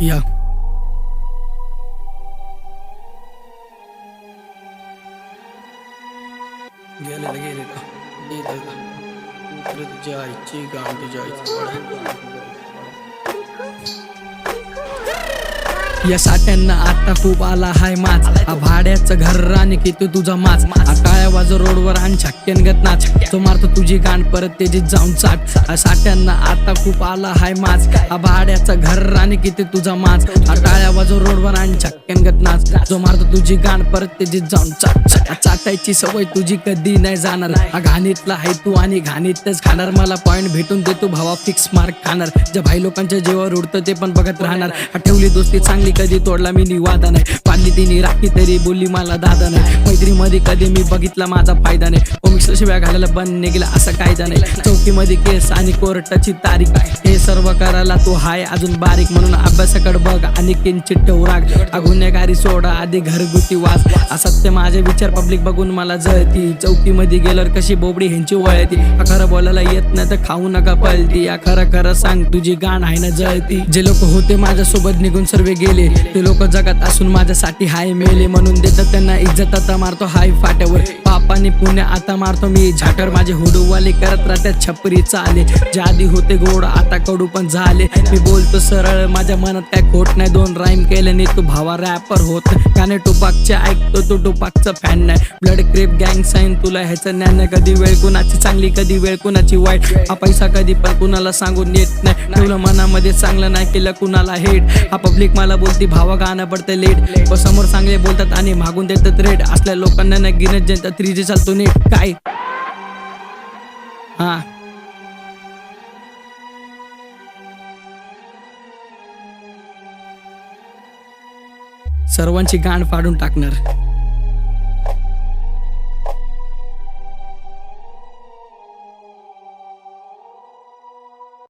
या गेलेलं तुझ्या आईची गाण तुझ्या आईची या साठ्यांना आता खूप आला हाय माच भाड्याचं घर आणि किती तुझा माच टाळ्या वाजो रोडवर आणि छक्क्यानगत नाच तो मारतो तुझी गाण परत तेजीत जाऊन चाट साठ्यांना आता खूप आला हाय माच भाड्याचं घर आणि किती तुझा माच टाळ्या वाजो रोडवर आणि छक्क्यानगत नाच जो मारतो तुझी गाण परत तेजीत जाऊन चाट चाटायची सवय तुझी कधी नाही जाणार घाणीतला आहे तू आणि घाणीतच खाणार मला पॉइंट भेटून देतो भावा फिक्स मार्क खाणार ज्या भाई लोकांच्या जीवावर उडतं ते पण बघत राहणार ठेवली दोस्ती चांगली कधी तोडला मी निवादा नाही पाडली तिने राखी तरी बोलली मला दादा नाही मैत्रीमध्ये कधी मी बघितला माझा फायदा नाही मिक्सर शिव्या घालायला बंद निघला असं कायदा नाही चौकीमध्ये केस आणि कोर्टाची तारीख हे सर्व करायला तू हाय अजून बारीक म्हणून अभ्यासाकडे बघ आणि किंचित टवराग गुन्हेगारी सोडा आधी घरगुती वास असत्य माझे विचार पब्लिक बघून मला जळती चौकीमध्ये गेल्यावर कशी बोबडी ह्यांची वळती खरं बोलायला येत नाही तर खाऊ नका पळती खरं खरं सांग तुझी गाण आहे ना जळती जे लोक होते माझ्यासोबत निघून सर्व गेले ते लोक जगात असून माझ्यासाठी हाय मेले म्हणून देतात त्यांना इज्जत आता मारतो हाय फाट्यावर पापाने पुणे आता मारतो मी झाटर माझे हुडूवाले करत राहतात छपरी चाले जे आधी होते गोड आता कडू पण झाले मी बोलतो सरळ माझ्या मनात काय खोट नाही दोन राईम केल्याने तू भावा रॅपर होत गाणे टुपाकचे ऐकतो तू टुपाकचा फॅन नाही ब्लड क्रेप गँग साईन तुला ह्याचं ज्ञान नाही कधी वेळ कुणाची चांगली कधी वेळ कुणाची वाईट हा पैसा कधी पण कुणाला सांगून येत नाही ठेवलं मनामध्ये चांगलं नाही केलं कुणाला हेट हा पब्लिक मला बोलती भावा गाणं पडतं लेट व समोर चांगले बोलतात आणि मागून देतात रेट असल्या लोकांना नाही गिनत जनता 3G चालतो नीट काय हा सर्वांची गाण फाडून टाकणार